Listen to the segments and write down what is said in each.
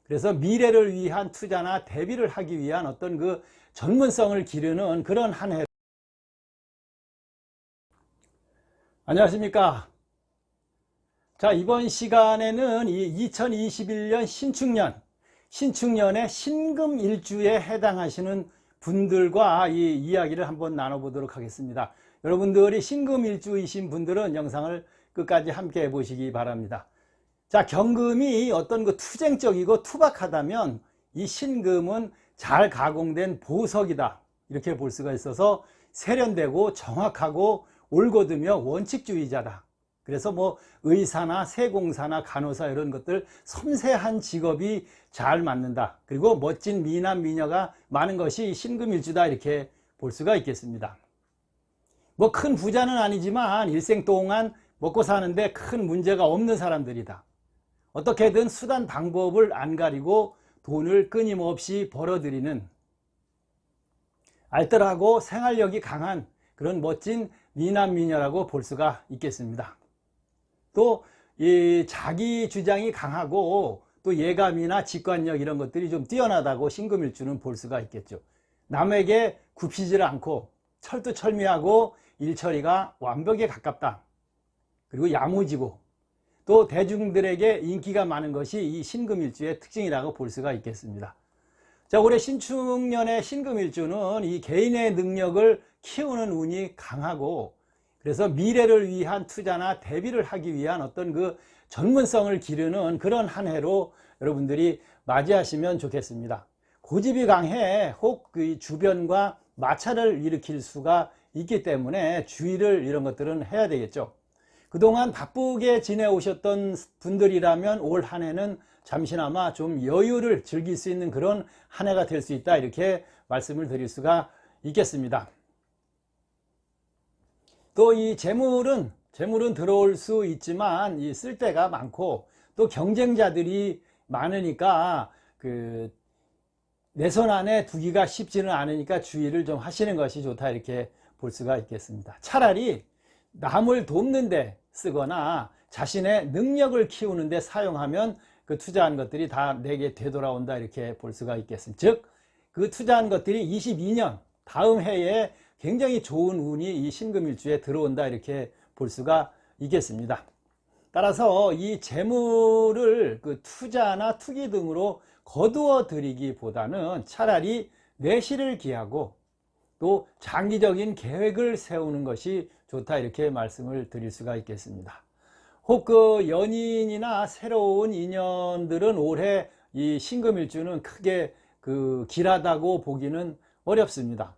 그래서 미래를 위한 투자나 대비를 하기 위한 어떤 그 전문성을 기르는 그런 한 해. 안녕하십니까. 자, 이번 시간에는 이 2021년 신축년의 신금일주에 해당하시는 분들과 이 이야기를 한번 나눠보도록 하겠습니다. 여러분들이 신금일주이신 분들은 영상을 끝까지 함께 해보시기 바랍니다. 자, 경금이 어떤 그 투쟁적이고 투박하다면 이 신금은 잘 가공된 보석이다, 이렇게 볼 수가 있어서 세련되고 정확하고 올곧으며 원칙주의자다. 그래서 뭐 의사나 세공사나 간호사 이런 것들 섬세한 직업이 잘 맞는다. 그리고 멋진 미남 미녀가 많은 것이 신금일주다, 이렇게 볼 수가 있겠습니다. 뭐 큰 부자는 아니지만 일생 동안 먹고 사는데 큰 문제가 없는 사람들이다. 어떻게든 수단 방법을 안 가리고 돈을 끊임없이 벌어들이는 알뜰하고 생활력이 강한 그런 멋진 미남 미녀라고 볼 수가 있겠습니다. 또 이 자기 주장이 강하고 또 예감이나 직관력 이런 것들이 좀 뛰어나다고 신금일주는 볼 수가 있겠죠. 남에게 굽히질 않고 철두철미하고 일처리가 완벽에 가깝다. 그리고 야무지고 또 대중들에게 인기가 많은 것이 이 신금일주의 특징이라고 볼 수가 있겠습니다. 자, 올해 신축년의 신금일주는 이 개인의 능력을 키우는 운이 강하고, 그래서 미래를 위한 투자나 대비를 하기 위한 어떤 그 전문성을 기르는 그런 한 해로 여러분들이 맞이하시면 좋겠습니다. 고집이 강해 혹 그 주변과 마찰을 일으킬 수가 있기 때문에 주의를 이런 것들은 해야 되겠죠. 그동안 바쁘게 지내오셨던 분들이라면 올 한 해는 잠시나마 좀 여유를 즐길 수 있는 그런 한 해가 될 수 있다, 이렇게 말씀을 드릴 수가 있겠습니다. 또 이 재물은 들어올 수 있지만 이 쓸 데가 많고 또 경쟁자들이 많으니까 내 손 안에 두기가 쉽지는 않으니까 주의를 좀 하시는 것이 좋다, 이렇게 볼 수가 있겠습니다. 차라리 남을 돕는 데 쓰거나 자신의 능력을 키우는 데 사용하면 그 투자한 것들이 다 내게 되돌아온다, 이렇게 볼 수가 있겠습니다. 즉, 그 투자한 것들이 22년 다음 해에 굉장히 좋은 운이 이 신금일주에 들어온다, 이렇게 볼 수가 있겠습니다. 따라서 이 재물을 그 투자나 투기 등으로 거두어 들이기보다는 차라리 내실을 기하고 또 장기적인 계획을 세우는 것이 좋다, 이렇게 말씀을 드릴 수가 있겠습니다. 혹 그 연인이나 새로운 인연들은 올해 이 신금일주는 크게 길하다고 보기는 어렵습니다.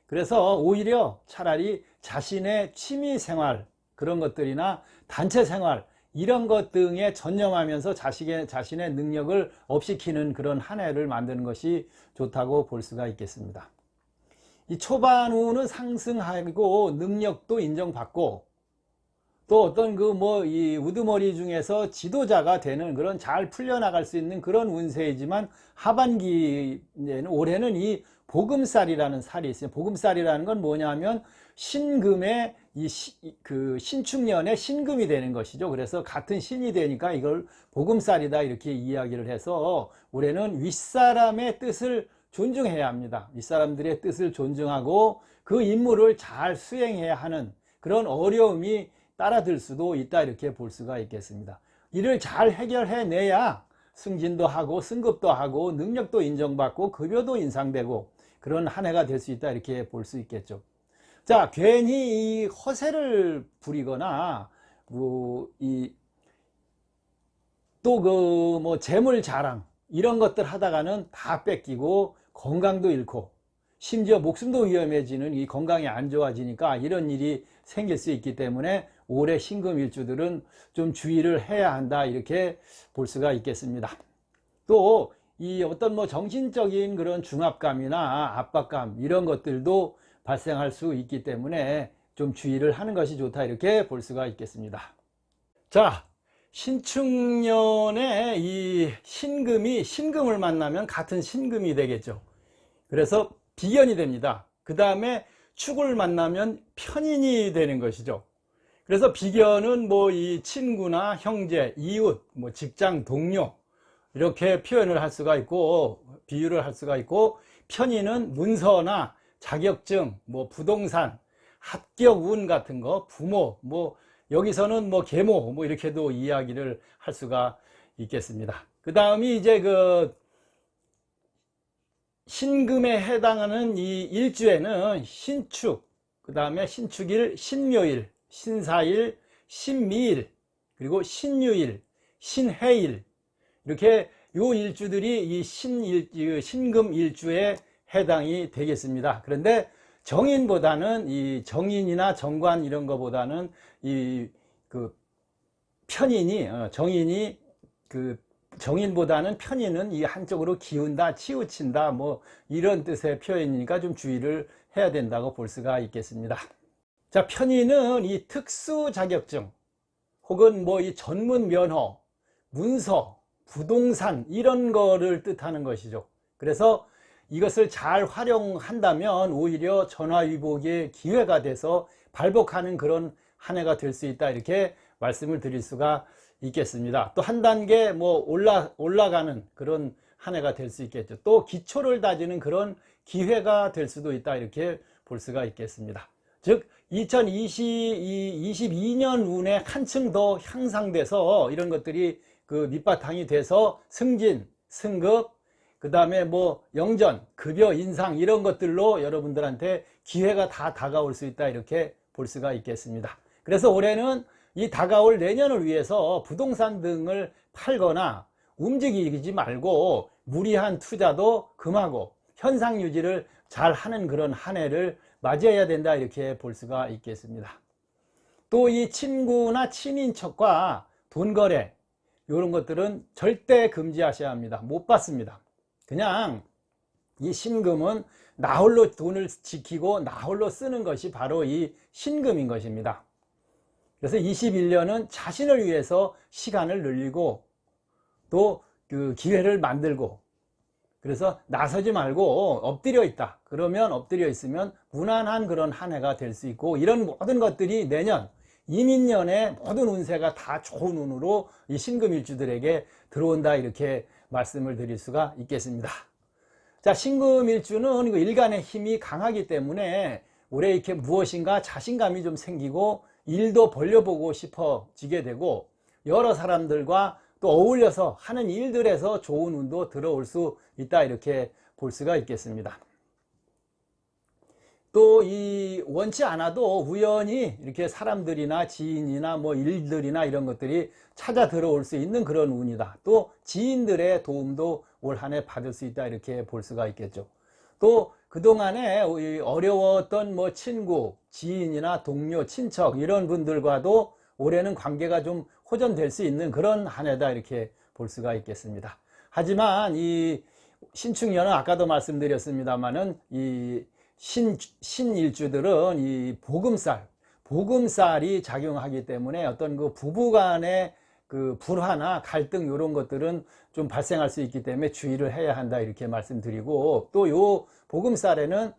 그래서 오히려 차라리 자신의 취미생활 그런 것들이나 단체생활 이런 것 등에 전념하면서 자신의 능력을 업시키는 그런 한 해를 만드는 것이 좋다고 볼 수가 있겠습니다. 이 초반 운은 상승하고 능력도 인정받고 또 어떤 이 우두머리 중에서 지도자가 되는 그런 잘 풀려나갈 수 있는 그런 운세이지만 하반기에는 올해는 이 보금살이라는 살이 있어요. 보금살이라는 건 뭐냐면 신금의 신축년의 신금이 되는 것이죠. 그래서 같은 신이 되니까 이걸 보금살이다, 이렇게 이야기를 해서 올해는 윗사람의 뜻을 존중해야 합니다. 윗사람들의 뜻을 존중하고 그 임무를 잘 수행해야 하는 그런 어려움이 따라들 수도 있다, 이렇게 볼 수가 있겠습니다. 이를 잘 해결해내야 승진도 하고 승급도 하고 능력도 인정받고 급여도 인상되고 그런 한 해가 될 수 있다, 이렇게 볼 수 있겠죠. 자, 괜히 이 허세를 부리거나 재물 자랑 이런 것들 하다가는 다 뺏기고 건강도 잃고 심지어 목숨도 위험해지는, 이 건강이 안 좋아지니까 이런 일이 생길 수 있기 때문에 올해 신금일주들은 좀 주의를 해야 한다, 이렇게 볼 수가 있겠습니다. 또 이 어떤 정신적인 그런 중압감이나 압박감 이런 것들도 발생할 수 있기 때문에 좀 주의를 하는 것이 좋다, 이렇게 볼 수가 있겠습니다. 자, 신축년에 이 신금이 신금을 만나면 같은 신금이 되겠죠. 그래서 비견이 됩니다. 그 다음에 축을 만나면 편인이 되는 것이죠. 그래서 비견은 이 친구나 형제, 이웃, 직장 동료 이렇게 표현을 할 수가 있고 비유를 할 수가 있고, 편의는 문서나 자격증, 뭐 부동산, 합격 운 같은 거, 부모, 뭐 여기서는 뭐 계모, 뭐 이렇게도 이야기를 할 수가 있겠습니다. 그 다음이 이제 그 신금에 해당하는 이 일주에는 신축, 그 다음에 신축일, 신묘일, 신사일, 신미일, 그리고 신유일, 신해일, 이렇게 요 일주들이 이 신금 일주에 해당이 되겠습니다. 그런데 정인보다는 이 정인이나 정관 이런 거보다는 이 그 편인이 정인이 그 정인보다는 편인은 이 한쪽으로 기운다, 치우친다, 뭐 이런 뜻의 표현이니까 좀 주의를 해야 된다고 볼 수가 있겠습니다. 자, 편인은 이 특수 자격증 혹은 뭐 이 전문 면허, 문서, 부동산 이런 거를 뜻하는 것이죠. 그래서 이것을 잘 활용한다면 오히려 전화위복의 기회가 돼서 발복하는 그런 한 해가 될 수 있다, 이렇게 말씀을 드릴 수가 있겠습니다. 또 한 단계 뭐 올라가는 그런 한 해가 될 수 있겠죠. 또 기초를 다지는 그런 기회가 될 수도 있다, 이렇게 볼 수가 있겠습니다. 즉 2022년 운에 한층 더 향상돼서 이런 것들이 그 밑바탕이 돼서 승진, 승급, 그 다음에 뭐 영전, 급여 인상 이런 것들로 여러분들한테 기회가 다 다가올 수 있다, 이렇게 볼 수가 있겠습니다. 그래서 올해는 이 다가올 내년을 위해서 부동산 등을 팔거나 움직이지 말고 무리한 투자도 금하고 현상 유지를 잘 하는 그런 한 해를 맞이해야 된다, 이렇게 볼 수가 있겠습니다. 또 이 친구나 친인척과 돈 거래 이런 것들은 절대 금지하셔야 합니다. 못 받습니다. 그냥 이 신금은 나홀로 돈을 지키고 나홀로 쓰는 것이 바로 이 신금인 것입니다. 그래서 21년은 자신을 위해서 시간을 늘리고 또 그 기회를 만들고, 그래서 나서지 말고 엎드려 있다. 그러면 엎드려 있으면 무난한 그런 한 해가 될 수 있고, 이런 모든 것들이 내년 이민년의 모든 운세가 다 좋은 운으로 이 신금일주들에게 들어온다, 이렇게 말씀을 드릴 수가 있겠습니다. 자, 신금일주는 일간의 힘이 강하기 때문에 올해 이렇게 무엇인가 자신감이 좀 생기고 일도 벌려보고 싶어지게 되고, 여러 사람들과 또 어울려서 하는 일들에서 좋은 운도 들어올 수 있다, 이렇게 볼 수가 있겠습니다. 또 이 원치 않아도 우연히 이렇게 사람들이나 지인이나 뭐 일들이나 이런 것들이 찾아 들어올 수 있는 그런 운이다. 또 지인들의 도움도 올 한 해 받을 수 있다, 이렇게 볼 수가 있겠죠. 또 그동안에 어려웠던 뭐 친구, 지인이나 동료, 친척 이런 분들과도 올해는 관계가 좀 호전될 수 있는 그런 한 해다, 이렇게 볼 수가 있겠습니다. 하지만 이 신축년은 아까도 말씀드렸습니다만은 이 신일주들은 이 복음살이 작용하기 때문에 어떤 그 부부간의 그 불화나 갈등 이런 것들은 좀 발생할 수 있기 때문에 주의를 해야 한다, 이렇게 말씀드리고, 또 요 복음살에는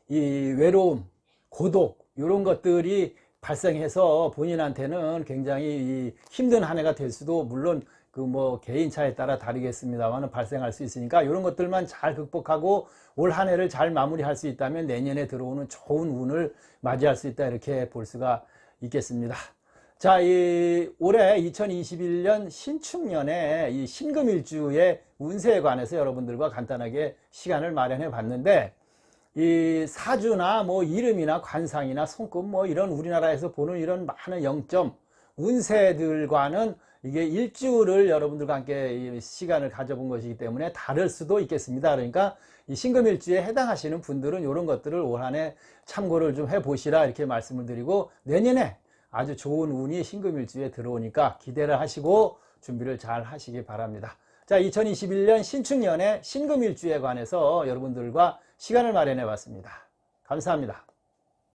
이 외로움, 고독 이런 것들이 발생해서 본인한테는 굉장히 힘든 한 해가 될 수도, 물론 그 뭐 개인차에 따라 다르겠습니다만 발생할 수 있으니까 이런 것들만 잘 극복하고 올 한 해를 잘 마무리할 수 있다면 내년에 들어오는 좋은 운을 맞이할 수 있다, 이렇게 볼 수가 있겠습니다. 자, 이 올해 2021년 신축년에 이 신금일주의 운세에 관해서 여러분들과 간단하게 시간을 마련해 봤는데, 이 사주나 뭐 이름이나 관상이나 손금 뭐 이런 우리나라에서 보는 이런 많은 영점 운세들과는 이게 일주를 여러분들과 함께 시간을 가져본 것이기 때문에 다를 수도 있겠습니다. 그러니까 이 신금일주에 해당하시는 분들은 이런 것들을 올 한 해 참고를 좀 해보시라, 이렇게 말씀을 드리고, 내년에 아주 좋은 운이 신금일주에 들어오니까 기대를 하시고 준비를 잘 하시기 바랍니다. 자, 2021년 신축년의 신금일주에 관해서 여러분들과 시간을 마련해 봤습니다. 감사합니다.